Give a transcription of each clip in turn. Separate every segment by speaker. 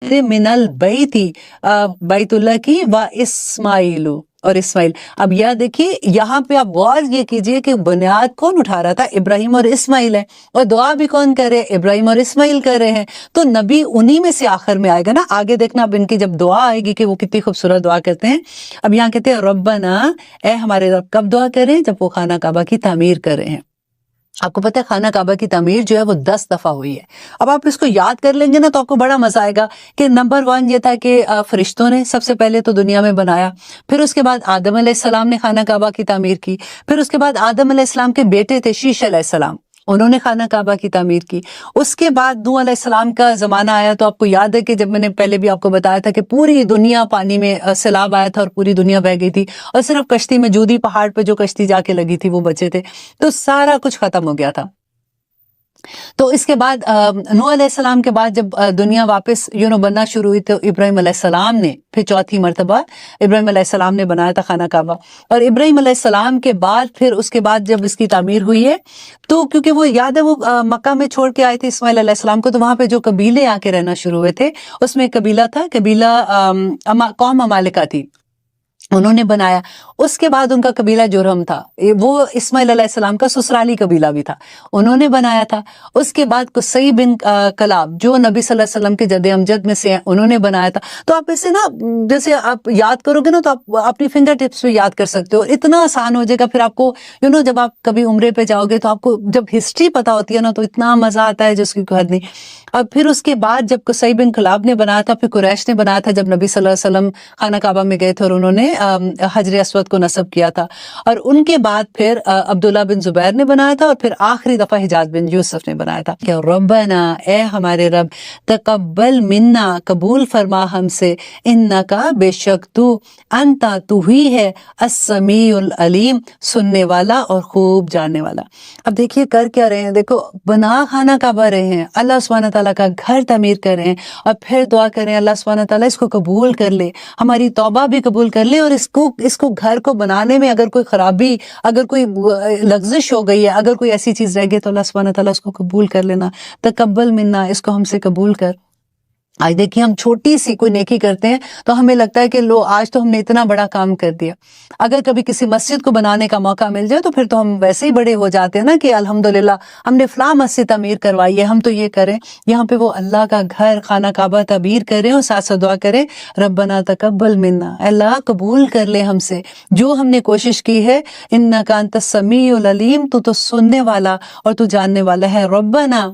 Speaker 1: मिनल बैती, बैतुल्लाह की व इस्माइलु, और इस्माइल। अब यह देखिए, यहाँ पे आप गौर ये कीजिए कि बुनियाद कौन उठा रहा था, इब्राहिम और इस्माइल है, और दुआ भी कौन कर रहे हैं, इब्राहिम और इस्माइल कर रहे हैं। तो नबी उन्हीं में से आखिर में आएगा ना। आगे देखना अब इनकी जब दुआ आएगी कि वो कितनी खूबसूरत दुआ करते हैं। अब यहाँ कहते हैं रब्बना, ए हमारे रब। कब दुआ करें, जब वो खाना काबा की तामीर कर रहे हैं। आपको पता है खाना काबा की तामीर जो है वो 10 दफा हुई है। अब आप इसको याद कर लेंगे ना तो आपको बड़ा मजा आएगा कि नंबर 1 ये था कि फरिश्तों ने सबसे पहले तो दुनिया में बनाया, फिर उसके बाद आदम अलैहिस्सलाम ने खाना काबा की तामीर की, फिर उसके बाद आदम अलैहिस्सलाम के बेटे थे शीश अलैहिस्सलाम, उन्होंने खाना काबा की तामीर की। उसके बाद नूह अलैहिस्सलाम का जमाना आया, तो आपको याद है कि जब मैंने पहले भी आपको बताया था कि पूरी दुनिया पानी में सैलाब आया था और पूरी दुनिया बह गई थी, और सिर्फ कश्ती में जूदी पहाड़ पे जो कश्ती जाके लगी थी वो बचे थे। तो सारा कुछ खत्म हो गया था। तो इसके बाद नूह अलैहिस्सलाम के बाद जब दुनिया वापस बनना शुरू हुई, तो इब्राहिम अलैहिस्सलाम ने फिर चौथी मर्तबा इब्राहिम अलैहिस्सलाम ने बनाया था खाना काबा। और इब्राहिम अलैहिस्सलाम के बाद फिर उसके बाद जब इसकी तामीर हुई है, तो क्योंकि वो याद है वो मक्का में छोड़ के आए थे इस्माइल अलैहिस्सलाम को, तो वहां पे जो कबीले आके रहना शुरू हुए थे, उसमें एक कबीला था, कबीला कौम अमालिका थी, उन्होंने बनाया। उसके बाद उनका कबीला जुरहम था, वो इस्माइल अलैहिस्सलाम का ससुराली कबीला भी था, उन्होंने बनाया था। उसके बाद कुसै बिन कलाब जो नबी सल्लल्लाहु अलैहि वसल्लम के जद्दे अमजद में से हैं, उन्होंने बनाया था। तो आप इसे ना जैसे आप याद करोगे ना तो आप अपनी फिंगर टिप्स पे याद कर सकते हो, इतना आसान हो जाएगा। फिर आपको जब आप कभी उम्रे पे जाओगे तो आपको जब हिस्ट्री पता होती है ना तो इतना मजा आता है जिसकी कोई हद नहीं। अब फिर उसके बाद जब कुसै बिन कलाब ने बनाया था, फिर कुरैश ने बनाया था, जब नबी सल्लल्लाहु अलैहि वसल्लम खाना काबा में गए थे और उन्होंने हजर अस्वद को नस्ब किया था। और उनके बाद फिर अब्दुल्ला बिन जुबैर ने बनाया था, और फिर आखिरी दफा हिजाज बिन यूसुफ ने बनाया था। क्या रब्बना, ए हमारे रब, तकब्बल मिन्ना, कबूल फरमा हमसे, इन्नका, बेशक तू, अंता, तू ही है, अस्समीउल अलीम, सुनने वाला और खूब जानने वाला। अब देखिए कर क्या रहे हैं, देखो बना खाना काबा रहे हैं, अल्लाह सुब्हानहू तआला का घर तामीर कर रहे हैं, और फिर दुआ करें अल्लाह सुब्हानहू तआला इसको कबूल कर ले, हमारी तौबा भी कबूल कर ले, और इसको घर को बनाने में अगर कोई खराबी, अगर कोई लग्जिश हो गई है, अगर कोई ऐसी चीज रह गई तो अल्लाह सुब्हानहू तआला उसको कबूल कर लेना। तकब्बल मिन्ना, इसको हमसे कबूल कर। आज देखिए हम छोटी सी कोई नेकी करते हैं तो हमें लगता है कि लो आज तो हमने इतना बड़ा काम कर दिया। अगर कभी किसी मस्जिद को बनाने का मौका मिल जाए तो फिर तो हम वैसे ही बड़े हो जाते हैं ना कि अल्हम्दुलिल्लाह हमने फलां मस्जिद तामीर करवाई है, हम तो ये करें। यहाँ पे वो अल्लाह का घर खाना काबा तामीर करें और साथ साथ दुआ करें, रब्बना तकब्बल मिन्ना, अल्लाह कबूल कर ले हमसे जो हमने कोशिश की है, इन्नका अंतस समीउल अलीम, तू तो सुनने वाला और तू जानने वाला है। रब्बना,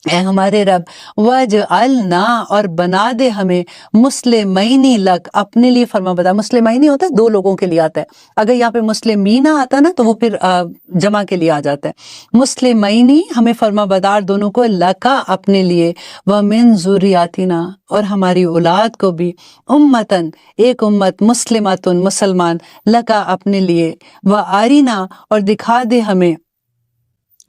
Speaker 1: ए हमारे रब, वजअलना, और बना दे हमें, मुस्लिमैनी लक, अपने लिए फरमा बता। मुस्लिमैनी होता है 2 लोगों के लिए आता है, अगर यहाँ पे मुस्लिमीना आता ना तो वो फिर जमा के लिए आ जाता है। मुस्लिमैनी, हमें फरमा बदार दोनों को, लका, अपने लिए, व मिन जुर्रियातिना, और हमारी औलाद को भी, उम्मतन, एक उम्मत, मुस्लिमातुन, मुसलमान, लका, अपने लिए, व आरिना, और दिखा दे हमें,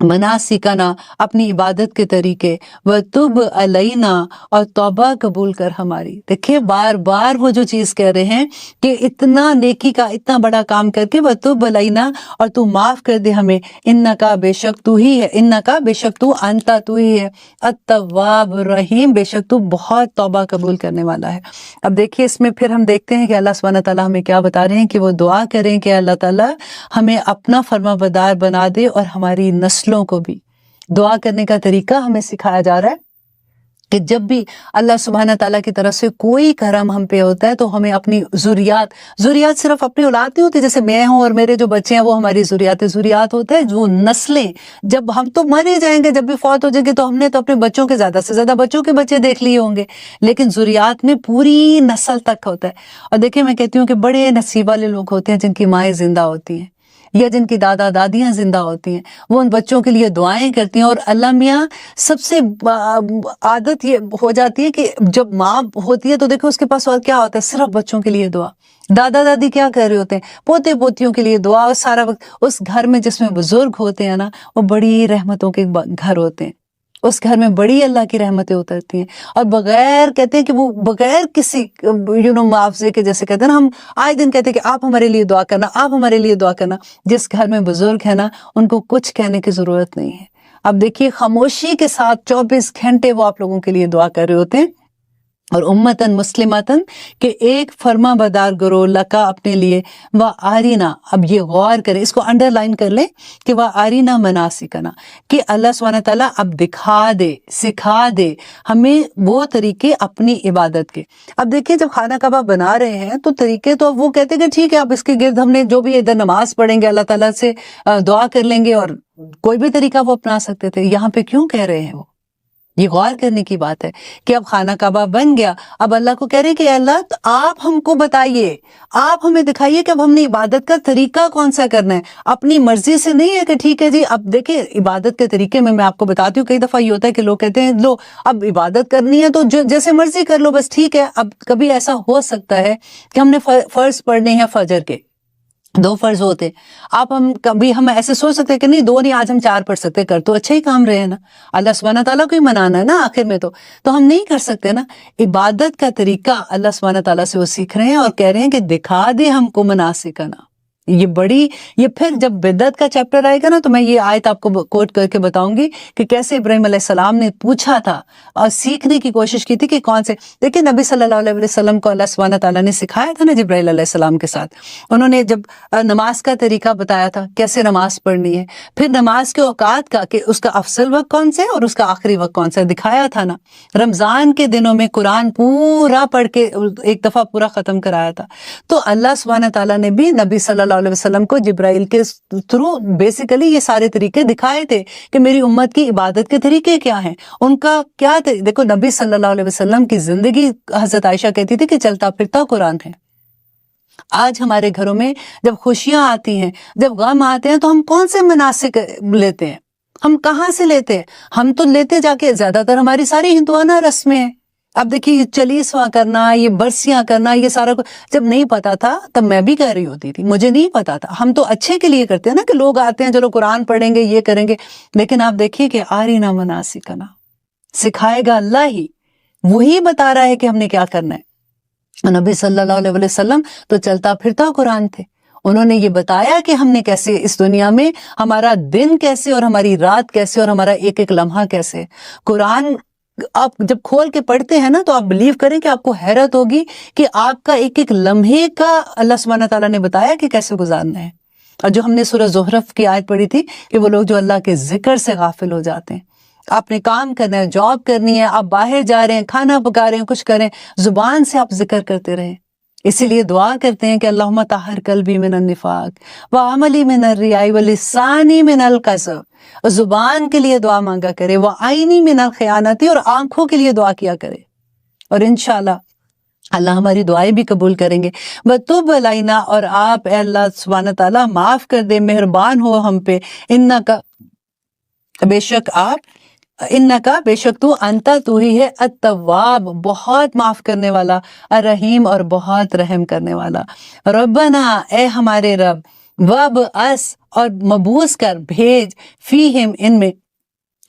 Speaker 1: मनासिकना, अपनी इबादत के तरीके, व तुब अलैना, और तौबा कबूल कर हमारी। देखिए बार बार वो जो चीज कह रहे हैं कि इतना नेकी का इतना बड़ा काम करके, व तुब अलैना, और तू माफ कर दे हमें, इन्नका, बेशक तू ही है, इन्नका, बेशक तू, अंता, तू ही है, अत्तवाब रहीम, बेशक तू बहुत तौबा कबूल करने वाला है। अब देखिए इसमें फिर हम देखते हैं कि अल्लाह सुब्हानहू तआला हमें क्या बता रहे हैं कि वो दुआ करें कि अल्लाह ताला हमें अपना फरमाबरदार बना दे, और हमारी नस्लों को भी। दुआ करने का तरीका हमें सिखाया जा रहा है कि जब भी अल्लाह सुब्हानहू तआला की तरफ से कोई करम हम पे होता है तो हमें अपनी जुरियात सिर्फ अपनी औलाद नहीं होती, जैसे मैं हूं और मेरे जो बच्चे हैं वो हमारी जुरियात होता है, जो नस्लें, जब हम तो मर ही जाएंगे, जब भी फौत हो जाएंगे तो हमने तो अपने बच्चों के ज्यादा से ज्यादा बच्चों के बच्चे देख लिए होंगे, लेकिन जुरियात में पूरी नस्ल तक होता है। और देखिए मैं कहती हूँ कि बड़े नसीब वाले लोग होते हैं जिनकी माएँ जिंदा होती हैं या जिनकी दादा दादियां जिंदा होती हैं, वो उन बच्चों के लिए दुआएं करती हैं। और अल्लाह मियाँ सबसे आदत ये हो जाती है कि जब माँ होती है तो देखो उसके पास और क्या होता है, सिर्फ बच्चों के लिए दुआ। दादा दादी क्या कर रहे होते हैं, पोते पोतियों के लिए दुआ। और सारा वक्त उस घर में जिसमें बुजुर्ग होते हैं ना, वो बड़ी रहमतों के घर होते हैं, उस घर में बड़ी अल्लाह की रहमतें उतरती हैं। और बगैर, कहते हैं कि वो बगैर किसी मुआवजे के, जैसे कहते हैं ना, हम आए दिन कहते हैं कि आप हमारे लिए दुआ करना, आप हमारे लिए दुआ करना। जिस घर में बुजुर्ग है ना, उनको कुछ कहने की जरूरत नहीं है। अब देखिए खामोशी के साथ 24 घंटे वो आप लोगों के लिए दुआ कर रहे होते हैं। اور امتن مسلمتن کہ ایک فرما بردار گروہ لکا اپنے لیے، و آرینا، اب یہ غور کریں، اس کو انڈر لائن کر لیں کہ وہ آرینا مناسکنا، کہ اللہ سبحانہ تعالیٰ اب دکھا دے، سکھا دے ہمیں وہ طریقے اپنی عبادت کے۔ اب دیکھیں جب خانہ کعبہ بنا رہے ہیں تو طریقے تو اب وہ کہتے ہیں کہ ٹھیک ہے اب اس کے گرد ہم نے جو بھی ادھر نماز پڑھیں گے، اللہ تعالیٰ سے دعا کر لیں گے، اور کوئی بھی طریقہ وہ اپنا سکتے تھے۔ یہاں پہ کیوں کہہ رہے ہیں وہ؟ یہ غور کرنے کی بات ہے کہ اب خانہ کعبہ بن گیا، اب اللہ کو کہہ رہے ہیں کہ اے اللہ تو آپ ہم کو بتائیے، آپ ہمیں دکھائیے کہ اب ہم نے عبادت کا طریقہ کون سا کرنا ہے۔ اپنی مرضی سے نہیں ہے کہ ٹھیک ہے جی اب دیکھیں عبادت کے طریقے میں آپ کو بتاتی ہوں، کئی دفعہ یہ ہوتا ہے کہ لوگ کہتے ہیں لو اب عبادت کرنی ہے تو جیسے مرضی کر لو، بس ٹھیک ہے۔ اب کبھی ایسا ہو سکتا ہے کہ ہم نے فرض پڑھنے ہیں فجر کے، 2 فرض ہوتے، کبھی ہم ایسے سوچ سکتے کہ نہیں 2 نہیں، آج ہم 4 پڑھ سکتے، کر تو اچھا ہی کام رہے نا، اللہ سبحانہ تعالیٰ کو ہی منانا ہے نا آخر میں، تو ہم نہیں کر سکتے نا۔ عبادت کا طریقہ اللہ سبحانہ تعالیٰ سے وہ سیکھ رہے ہیں اور کہہ رہے ہیں کہ دکھا دے ہم کو مناسکنا۔ یہ پھر جب بدعت کا چیپٹر آئے گا نا تو میں یہ آیت آپ کو کوٹ کر کے بتاؤں گی کہ کیسے ابراہیم علیہ السلام نے پوچھا تھا اور سیکھنے کی کوشش کی تھی کہ کون سے، دیکھیں نبی صلی اللہ علیہ وسلم کو اللہ سبحانہ تعالیٰ نے سکھایا تھا نا جبرائیل علیہ السلام کے ساتھ، انہوں نے جب نماز کا طریقہ بتایا تھا کیسے نماز پڑھنی ہے، پھر نماز کے اوقات کا کہ اس کا افضل وقت کون سا ہے اور اس کا آخری وقت کون سا ہے دکھایا تھا نا۔ رمضان کے دنوں میں قرآن پورا پڑھ کے ایک دفعہ پورا ختم کرایا تھا۔ تو اللہ سبحانہ تعالیٰ نے بھی نبی صلی اللہ علیہ وسلم کو جبرائیل کے تھرو بیسیکلی یہ سارے طریقے دکھائے تھے کہ میری امت کی عبادت کے طریقے کیا ہیں، ان کا کیا دیکھو نبی صلی اللہ علیہ وسلم کی زندگی، حضرت عائشہ کہتی تھی کہ چلتا پھرتا قرآن ہے۔ آج ہمارے گھروں میں جب خوشیاں آتی ہیں، جب غم آتے ہیں تو ہم کون سے مناسک لیتے ہیں؟ ہم کہاں سے لیتے ہیں؟ ہم تو لیتے جا کے زیادہ تر ہماری ساری ہندوانہ رسمیں ہیں۔ اب دیکھیے یہ چلیسواں کرنا، یہ برسیاں کرنا، یہ سارا کچھ جب نہیں پتا تھا تب میں بھی کہہ رہی ہوتی تھی، مجھے نہیں پتا تھا۔ ہم تو اچھے کے لیے کرتے ہیں نا کہ لوگ آتے ہیں چلو قرآن پڑھیں گے، یہ کریں گے، لیکن آپ دیکھیے کہ آرینا مناسکنا سکھائے گا اللہ ہی، وہی بتا رہا ہے کہ ہم نے کیا کرنا ہے۔ نبی صلی اللہ علیہ وسلم تو چلتا پھرتا قرآن تھے، انہوں نے یہ بتایا کہ ہم نے کیسے اس دنیا میں ہمارا دن کیسے اور ہماری رات کیسے اور ہمارا ایک ایک لمحہ کیسے۔ قرآن آپ جب کھول کے پڑھتے ہیں نا تو آپ بلیو کریں کہ آپ کو حیرت ہوگی کہ آپ کا ایک ایک لمحے کا اللہ سبحانہ تعالیٰ نے بتایا کہ کیسے گزارنا ہے۔ اور جو ہم نے سورہ زخرف کی آیت پڑھی تھی کہ وہ لوگ جو اللہ کے ذکر سے غافل ہو جاتے ہیں، آپ نے کام کرنا ہے، جاب کرنی ہے، آپ باہر جا رہے ہیں، کھانا پکا رہے ہیں، کچھ کریں، زبان سے آپ ذکر کرتے رہیں۔ اسی لیے دعا کرتے ہیں کہ اللہم طہر قلبی من النفاق وعملی من الریاء ولسانی من الکذب، زبان کے لیے دعا مانگا کرے، وعینی من الخیانت، اور آنکھوں کے لیے دعا کیا کرے، اور انشاءاللہ اللہ ہماری دعائیں بھی قبول کریں گے۔ وَتُبْ عَلَيْنَا، اور آپ اے اللہ سبحانہ تعالیٰ معاف کر دے، مہربان ہو ہم پہ، انکا بے شک آپ، انکا بے شک تو، انتا تو ہی ہے، التواب بہت معاف کرنے والا، الرحیم اور بہت رحم کرنے والا۔ ربنا اے ہمارے رب، وابعث اور مبعوث کر، بھیج، فیہم ان میں۔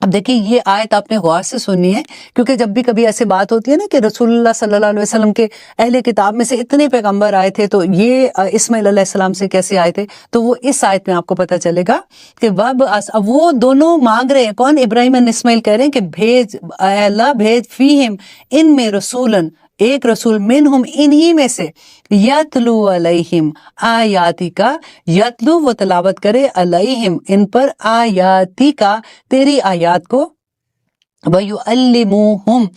Speaker 1: اب دیکھیں یہ آیت آپ نے غور سے سننی ہے، کیونکہ جب بھی کبھی ایسی بات ہوتی ہے نا کہ رسول اللہ صلی اللہ علیہ وسلم کے اہل کتاب میں سے اتنے پیغمبر آئے تھے تو یہ اسماعیل علیہ السلام سے کیسے آئے تھے، تو وہ اس آیت میں آپ کو پتہ چلے گا کہ اب وہ دونوں مانگ رہے ہیں، کون؟ ابراہیم اور اسماعیل کہہ رہے ہیں کہ بھیج اے اللہ، بھیج فیہم ان میں رسولن، ایک رسول، منہم انہی میں سے، یتلو علیہم آیاتی کا، یتلو وہ تلاوت کرے، علیہم ان پر، آیاتی کا تیری آیات کو، وَيُعَلِّمُهُمْ